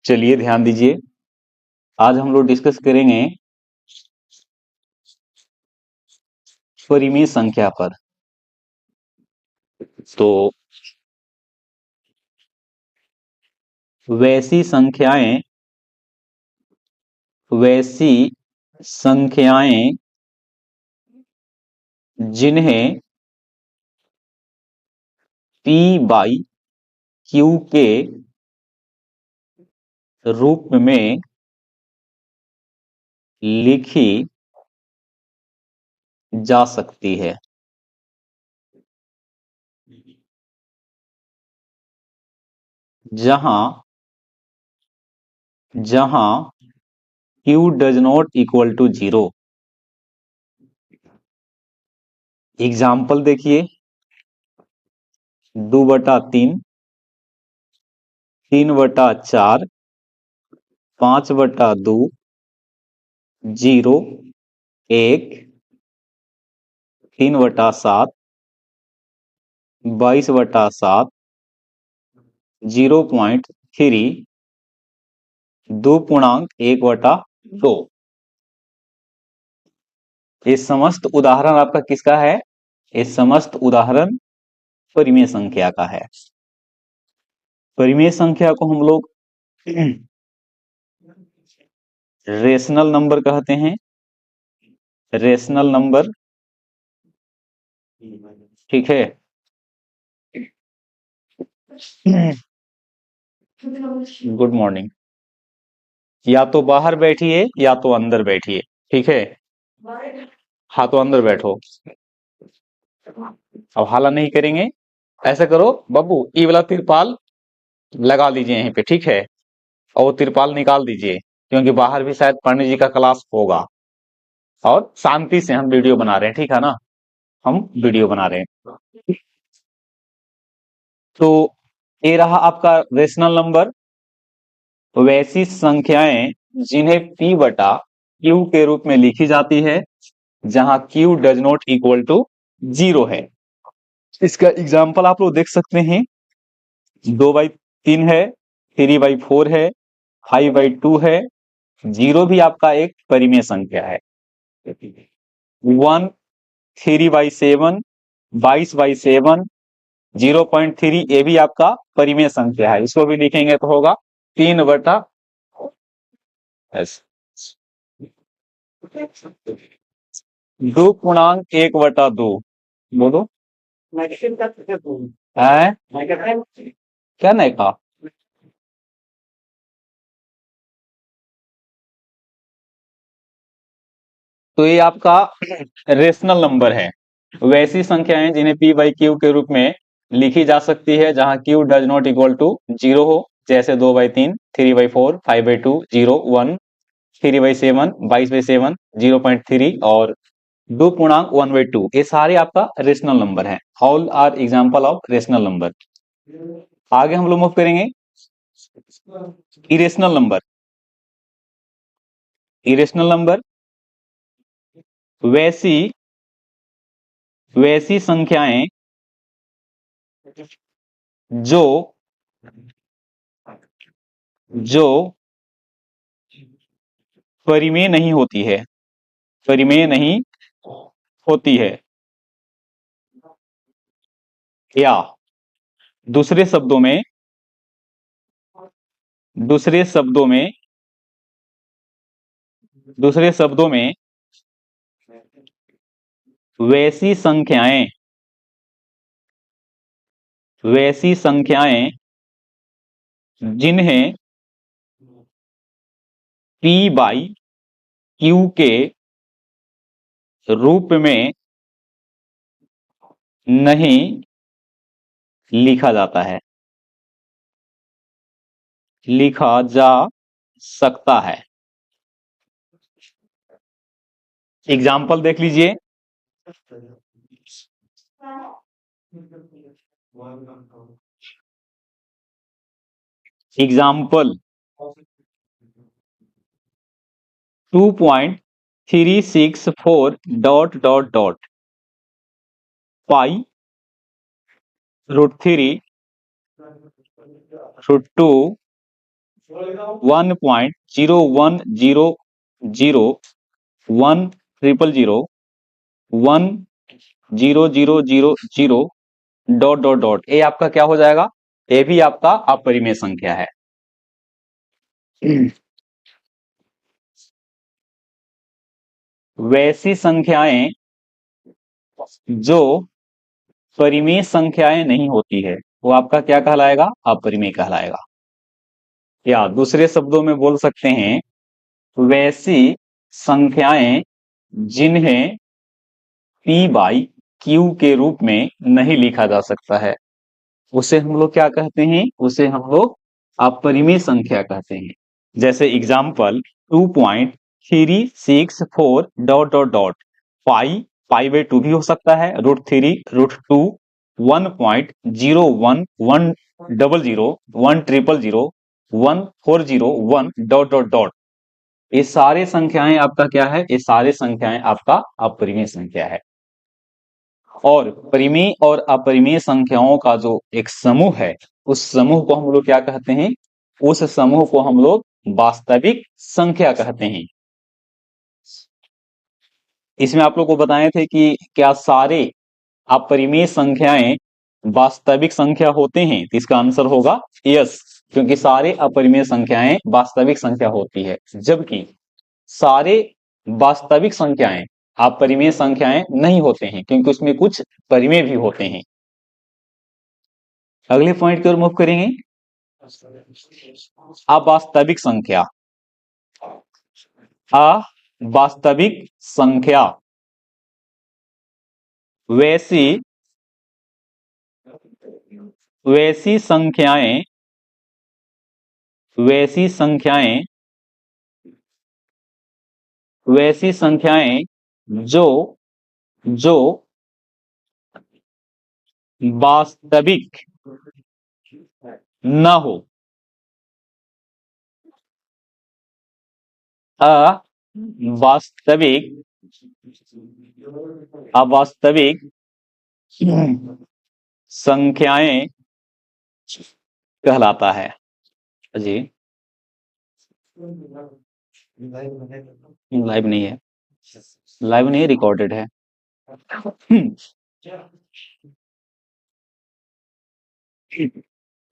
चलिए ध्यान दीजिए, आज हम लोग डिस्कस करेंगे परिमेय संख्या पर। तो वैसी संख्याएं जिन्हें P बाई Q के रूप में लिखी जा सकती है। जहां Q does not equal to 0। Example देखिए, 2/3, 3/4, 5/2, 0, 1, 3/7, 22/7, 0.3, 2.1/2। ये समस्त उदाहरण आपका किसका है? ये समस्त उदाहरण परिमेय संख्या का है। परिमेय संख्या को हम लोग रेशनल नंबर कहते हैं। रेशनल नंबर, ठीक है। Good morning. या तो बाहर बैठिए या तो अंदर बैठिए, ठीक है। हाँ तो अंदर बैठो। अब हाला नहीं करेंगे। ऐसा करो बाबू, ये वाला तिरपाल लगा लीजिए यहीं पे, ठीक है। और वो तिरपाल निकाल दीजिए, क्योंकि बाहर भी शायद पंडित जी का क्लास होगा। और शांति से हम वीडियो बना रहे हैं, ठीक है ना। हम वीडियो बना रहे हैं। तो ये रहा आपका रेशनल नंबर। वैसी संख्याएं जिन्हें P बटा Q के रूप में लिखी जाती है, जहां Q does not equal to 0 है। इसका एग्जाम्पल आप लोग देख सकते हैं, 2/3 है, 3/4 है, 5/2 है। 0 भी आपका एक परिमेय संख्या है। 1, 3/7, 22/7, 0.3 ये भी आपका परिमेय संख्या है। इसको भी लिखेंगे तो होगा 3/, 2.1/2। बोलो है क्या नहीं कहा? तो ये आपका रेशनल नंबर है। वैसी संख्याएं जिन्हें P बाई Q के रूप में लिखी जा सकती है, जहां Q does not equal to 0 हो, जैसे 2/3, 3/4, 5/2, 0, 1, 3/7, 22/7, 0.3 और 2.1/2। ये सारे आपका रेशनल नंबर है। All are example of rational number. आगे हम लोग मूव करेंगे इरेशनल नंबर। इरेशनल नंबर वैसी संख्याएं जो जो परिमेय नहीं होती है, परिमेय नहीं होती है, या दूसरे शब्दों में दूसरे शब्दों में दूसरे शब्दों में वैसी संख्याएं जिन्हें P बाई Q के रूप में नहीं लिखा जाता है, लिखा जा सकता है। एग्जाम्पल देख लीजिए, एग्जाम्पल 2.364 डॉट डॉट डॉट पाई √3 √2 1.01001001000 डॉट डॉट डॉट, ये आपका क्या हो जाएगा? ये भी आपका अपरिमेय संख्या है। वैसी संख्याएं जो परिमेय संख्याएं नहीं होती है वो आपका क्या कहलाएगा? अपरिमेय कहलाएगा। या दूसरे शब्दों में बोल सकते हैं, वैसी संख्याएं जिन्हें P बाई Q के रूप में नहीं लिखा जा सकता है, उसे हम लोग क्या कहते हैं? उसे हम लोग अपरिमेय संख्या कहते हैं। जैसे एग्जाम्पल 2.364 डॉट डॉट डॉट, पाई/2 भी हो सकता है, √3 √2 1.011001401 डॉट डॉट डॉट, ये सारे संख्याएं आपका क्या है? ये सारे संख्याएं आपका अपरिमेय संख्या है। और परिमेय और अपरिमेय संख्याओं का जो एक समूह है, उस समूह को हम लोग क्या कहते हैं? उस समूह को हम लोग वास्तविक संख्या कहते हैं। इसमें आप लोग को बताए थे कि क्या सारे अपरिमेय संख्याएं वास्तविक संख्या होते हैं? तो इसका आंसर होगा यस, क्योंकि सारे अपरिमेय संख्याएं वास्तविक संख्या होती है, जबकि सारे वास्तविक संख्याएं अपरिमेय संख्याएं नहीं होते हैं, क्योंकि उसमें कुछ परिमेय भी होते हैं। अगले पॉइंट की ओर मूव करेंगे। अवास्तविक संख्या। अवास्तविक संख्या वैसी संख्याएं जो वास्तविक न हो। अवास्तविक संख्याएं कहलाता है जी। लाइव नहीं है, लाइव नहीं है, रिकॉर्डेड है।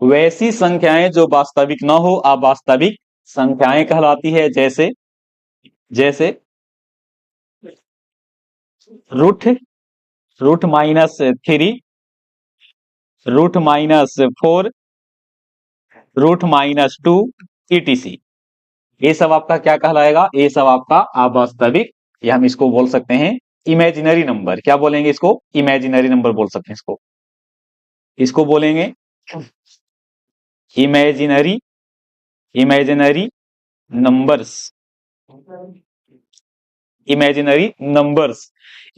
वैसी संख्याएं जो वास्तविक न हो अवास्तविक संख्याएं कहलाती है। जैसे रूट -3 √-4 √-2 etc, ये सब आपका क्या कहलाएगा? ये सब आपका अवास्तविक, या हम इसको बोल सकते हैं इमेजिनरी नंबर। क्या बोलेंगे इसको? इमेजिनरी नंबर बोल सकते हैं इसको बोलेंगे इमेजिनरी नंबर्स।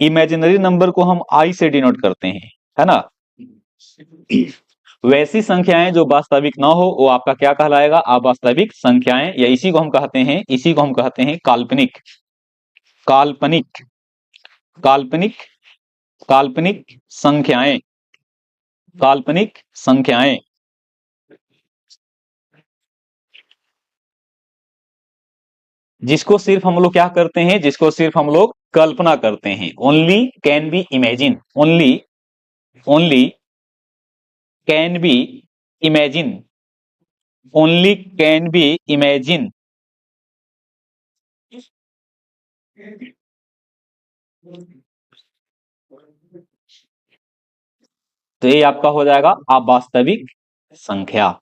इमेजिनरी नंबर को हम आई से डिनोट करते हैं, है ना। वैसी संख्याएं जो वास्तविक ना हो वो आपका क्या कहलाएगा? अवास्तविक संख्याएं, या इसी को हम कहते हैं काल्पनिक संख्याएं। जिसको सिर्फ हम लोग क्या करते हैं? जिसको सिर्फ हम लोग कल्पना करते हैं। Only can be imagine, only can be imagine, only can be imagine. तो ये आपका हो जाएगा अवास्तविक संख्या।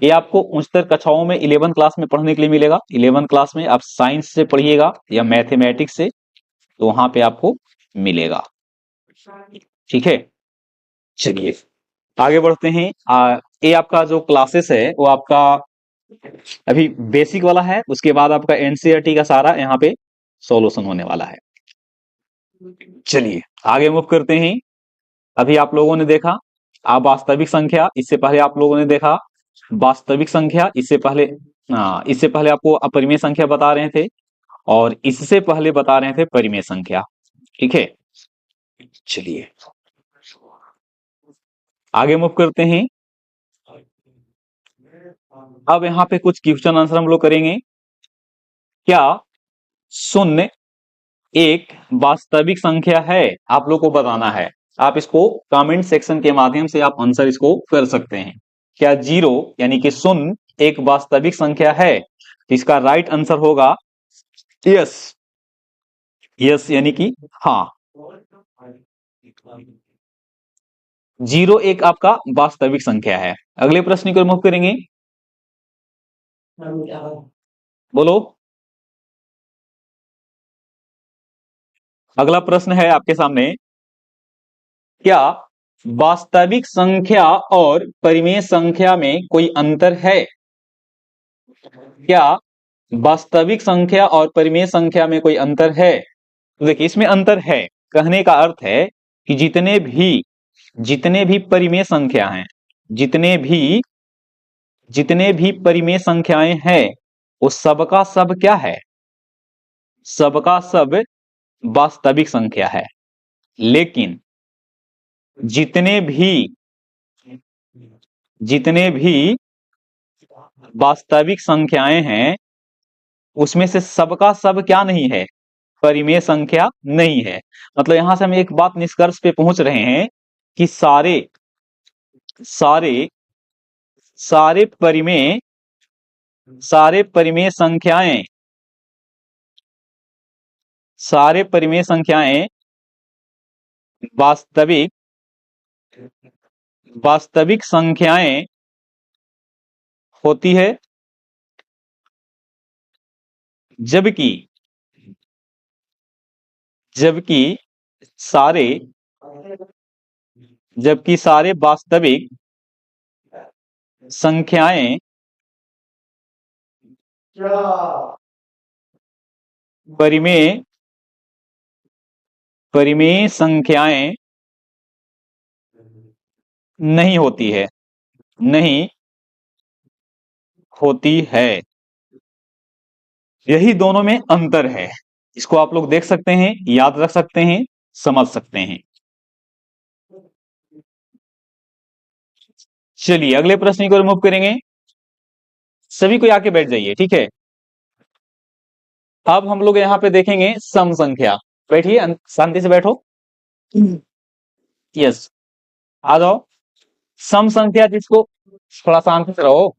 ये आपको उच्चतर कक्षाओं में 11 क्लास में पढ़ने के लिए मिलेगा। 11 क्लास में आप साइंस से पढ़िएगा या मैथमेटिक्स से, तो वहां पे आपको मिलेगा। ठीक है, चलिए आगे बढ़ते हैं। ये आपका जो क्लासेस है वो आपका अभी बेसिक वाला है, उसके बाद आपका एनसीईआरटी का सारा यहाँ पे सॉल्यूशन होने वाला है। चलिए आगे मूव करते हैं। अभी आप लोगों ने देखा अवास्तविक संख्या, इससे पहले आप लोगों ने देखा वास्तविक संख्या, इससे पहले आपको अपरिमेय संख्या बता रहे थे, और इससे पहले बता रहे थे परिमेय संख्या। ठीक है, चलिए आगे मूव करते हैं। अब यहाँ पे कुछ क्वेश्चन आंसर हम लोग करेंगे। क्या शून्य एक वास्तविक संख्या है? आप लोग को बताना है। आप इसको कमेंट सेक्शन के माध्यम से आप आंसर इसको कर सकते हैं। क्या जीरो यानी कि शून्य एक वास्तविक संख्या है? इसका राइट आंसर होगा यस। यस यानी कि हाँ, जीरो एक आपका वास्तविक संख्या है। अगले प्रश्न को मूव करेंगे। बोलो। अगला प्रश्न है आपके सामने। क्या वास्तविक संख्या और परिमेय संख्या में कोई अंतर है? क्या वास्तविक संख्या और परिमेय संख्या में कोई अंतर है? तो देखिए, इसमें अंतर है। कहने का अर्थ है कि जितने भी परिमेय संख्या हैं, जितने भी परिमेय संख्याएं हैं, वो सबका सब क्या है? सबका सब वास्तविक संख्या है। लेकिन जितने भी वास्तविक संख्याएं हैं, उसमें से सबका सब क्या नहीं है? परिमेय संख्या नहीं है। मतलब यहां से हम एक बात निष्कर्ष पे पहुंच रहे हैं कि सारे परिमेय संख्याएं वास्तविक संख्याएं होती है, जबकि सारे वास्तविक संख्याएं परिमेय संख्याएं नहीं होती है। यही दोनों में अंतर है। इसको आप लोग देख सकते हैं, याद रख सकते हैं, समझ सकते हैं। चलिए अगले प्रश्न को रिमूव करेंगे। सभी को आके बैठ जाइए, ठीक है। अब हम लोग यहाँ पे देखेंगे सम संख्या। बैठिए, शांति से बैठो। यस, आ जाओ। सम संख्या जिसको, थोड़ा शांति से रहो।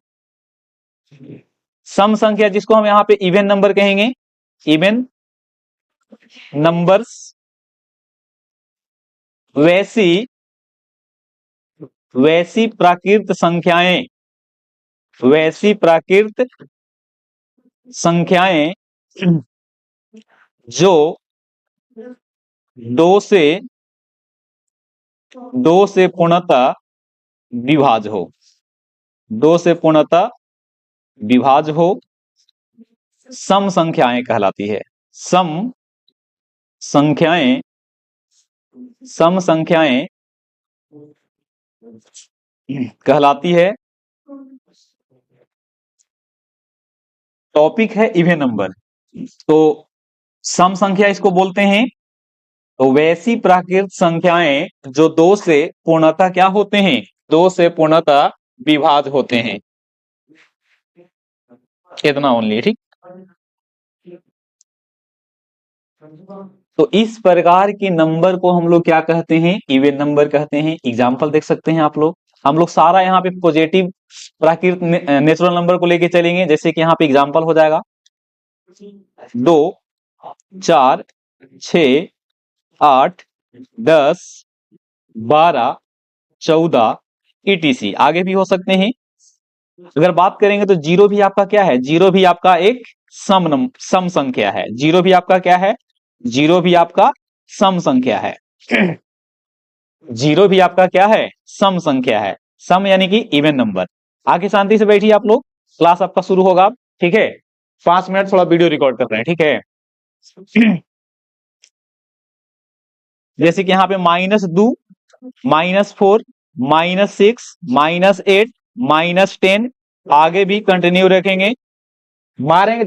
सम संख्या जिसको हम यहाँ पे इवन नंबर कहेंगे, इवन नंबर्स। वैसी प्राकृत संख्याएं जो दो से पूर्णतः विभाज्य हो, सम संख्याएं कहलाती है। सम संख्याएं कहलाती है। टॉपिक है इवन नंबर, तो सम संख्या इसको बोलते हैं। तो वैसी प्राकृत संख्याएं जो दो से पूर्णतः क्या होते हैं? दो से पूर्णतः विभाज्य होते हैं। इतना ओनली, ठीक। तो इस प्रकार के नंबर को हम लोग क्या कहते हैं? इवन नंबर कहते हैं। एग्जाम्पल देख सकते हैं आप लोग। हम लोग सारा यहाँ पे पॉजिटिव प्राकृत नेचुरल नंबर को लेके चलेंगे। जैसे कि यहाँ पे एग्जाम्पल हो जाएगा 2, 4, 6, 8, 10, 12, 14 ETC। आगे भी हो सकते हैं। अगर बात करेंगे तो जीरो भी आपका क्या है? जीरो भी आपका एक सम संख्या है। जीरो भी आपका क्या है? जीरो भी आपका सम संख्या है। जीरो भी आपका क्या है? सम संख्या है। सम यानी कि इवन नंबर। आगे शांति से बैठिए आप लोग, क्लास आपका शुरू होगा, ठीक है। 5 मिनट थोड़ा वीडियो रिकॉर्ड कर रहे हैं, ठीक है। जैसे कि यहाँ पे -2, -4, -6, -8, -10 आगे भी कंटिन्यू रखेंगे, मारेंगे।